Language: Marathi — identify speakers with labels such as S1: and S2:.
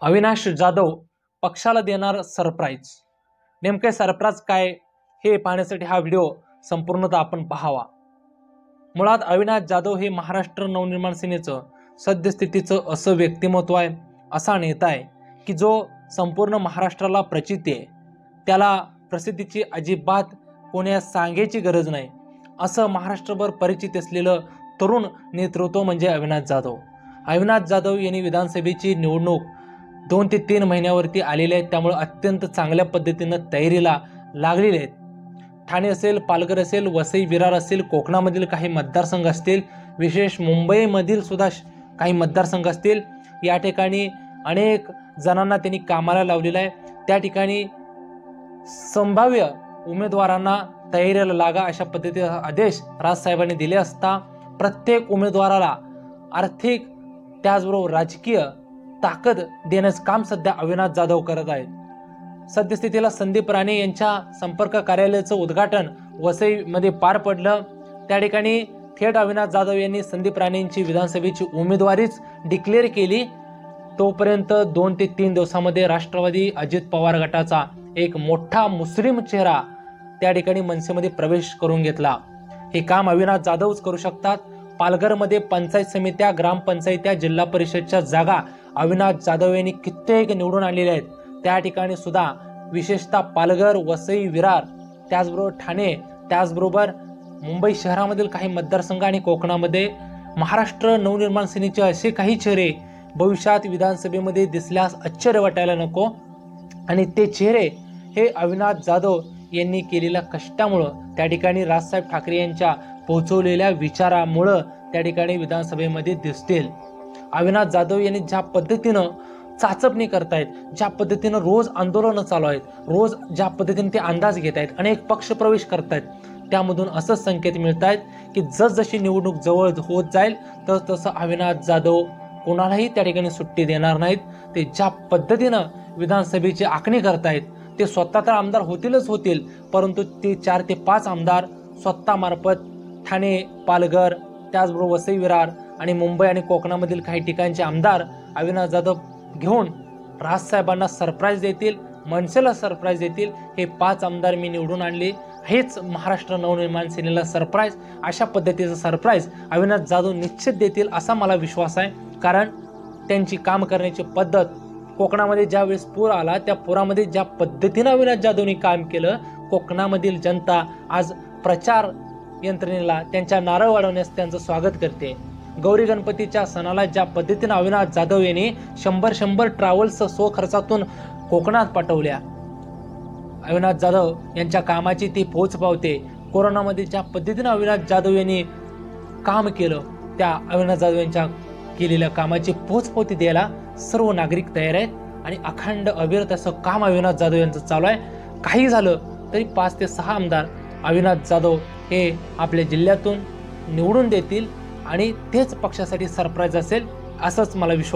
S1: अविनाश जाधव पक्षाला देणार सरप्राईज। नेमके सरप्राईज काय हे पाहण्यासाठी हा व्हिडिओ संपूर्णतः आपण पाहावा। मुळात अविनाश जाधव हे महाराष्ट्र नवनिर्माण सेनेचं सद्यस्थितीचं असं व्यक्तिमत्व आहे, असा नेता आहे की जो संपूर्ण महाराष्ट्राला प्रचिती आहे। त्याला प्रसिद्धीची अजिबात कोणास सांगायची गरज नाही, असं महाराष्ट्रभर परिचित असलेलं तरुण नेतृत्व म्हणजे अविनाश जाधव। अविनाश जाधव यांनी विधानसभेची निवडणूक 2 ते 3 महिन्यावरती आलेले आहेत, त्यामुळे अत्यंत चांगल्या पद्धतीने तयारीला लागलेले आहेत। ठाणे असेल, पालघर असेल, वसई विरार असेल, कोकणामधील काही मतदारसंघ असतील, विशेष मुंबईमधील सुद्धा काही मतदारसंघ असतील, या ठिकाणी अनेक जणांना त्यांनी कामाला लावलेलं आहे। त्या ठिकाणी संभाव्य उमेदवारांना तयारीला लागा अशा पद्धतीचे आदेश राजसाहेबांनी दिले असता प्रत्येक उमेदवाराला आर्थिक त्याचबरोबर राजकीय ताकद देण्याचं काम सध्या अविनाश जाधव करत आहेत। सद्यस्थितीला संदीप राणे यांच्या संपर्क कार्यालयाचं उद्घाटन वसईमध्ये पार पडलं। त्या ठिकाणी थेट अविनाश जाधव यांनी संदीप राणेंची विधानसभेची उमेदवारीच डिक्लेअर केली। तोपर्यंत 2 ते 3 दिवसांमध्ये राष्ट्रवादी अजित पवार गटाचा एक मोठा मुस्लिम चेहरा त्या ठिकाणी मनसेमध्ये प्रवेश करून घेतला। हे काम अविनाश जाधवच करू शकतात। पालघरमध्ये पंचायत समित्या, ग्रामपंचायत्या, जिल्हा परिषदच्या जागा अविनाश जाधव यांनी कित्येक निवडून आणलेल्या आहेत। त्या ठिकाणी सुद्धा विशेषतः पालघर, वसई विरार, त्याचबरोबर ठाणे, त्याचबरोबर मुंबई शहरामधील काही मतदारसंघ आणि कोकणामध्ये महाराष्ट्र नवनिर्माण सेनेचे असे काही चेहरे भविष्यात विधानसभेमध्ये दिसल्यास आश्चर्य वाटायला नको। आणि ते चेहरे हे अविनाश जाधव यांनी केलेल्या कष्टामुळं, त्या ठिकाणी राजसाहेब ठाकरे यांच्या पोहोचवलेल्या विचारामुळं त्या ठिकाणी विधानसभेमध्ये दिसतील। अविनाश जाधव यांनी ज्या पद्धतीनं चाचपणी करतायत, ज्या पद्धतीनं रोज आंदोलनं चालू आहेत, रोज ज्या पद्धतीने ते अंदाज घेत आहेत, अनेक पक्ष प्रवेश करतायत, त्यामधून असंच संकेत मिळत आहेत की जसजशी निवडणूक जवळ होत जाईल तसं अविनाश जाधव कोणालाही त्या ठिकाणी सुट्टी देणार नाहीत। ते ज्या पद्धतीनं विधानसभेची आखणी करतायत, ते स्वतः तर आमदार होतीलच होतील, परंतु ते 4 ते 5 आमदार स्वतः मार्फत ठाणे, पालघर, त्याचबरोबर वसई विरार आणि मुंबई आणि कोकणामधील काही ठिकाणचे आमदार अविनाश जाधव घेऊन राजसाहेबांना सरप्राईज देतील, मनसेला सरप्राईज देतील। हे 5 आमदार मी निवडून आणले, हेच महाराष्ट्र नवनिर्माण सेनेला सरप्राईज, अशा पद्धतीचं सरप्राईज अविनाश जाधव निश्चित देतील असा मला विश्वास आहे। कारण त्यांची काम करण्याची पद्धत, कोकणामध्ये ज्या वेळेस पूर आला त्या पुरामध्ये ज्या पद्धतीने अविनाश जाधवनी काम केलं, कोकणामधील जनता आज प्रचार यंत्रणेला त्यांच्या नारळ वाढवण्यास त्यांचं स्वागत करते। गौरी गणपतीच्या सणाला ज्या पद्धतीने अविनाश जाधव यांनी 100 ट्रॅव्हल्स स्वखर्चातून कोकणात पाठवल्या, अविनाश जाधव यांच्या कामाची ती पोच पावते। कोरोनामध्ये ज्या पद्धतीने अविनाश जाधव यांनी काम केलं, त्या अविनाश जाधव यांच्या केलेल्या कामाची पोचपावती द्यायला सर्व नागरिक तयार आहेत आणि अखंड अविरत असं काम अविनाश जाधव यांचं चालू आहे। काही झालं तरी 5 ते 6 आमदार अविनाश जाधव हे आपल्या जिल्ह्यातून निवडून देतील आणि तेच पक्षासाठी सरप्राईज असेल, असंच मला विश्वास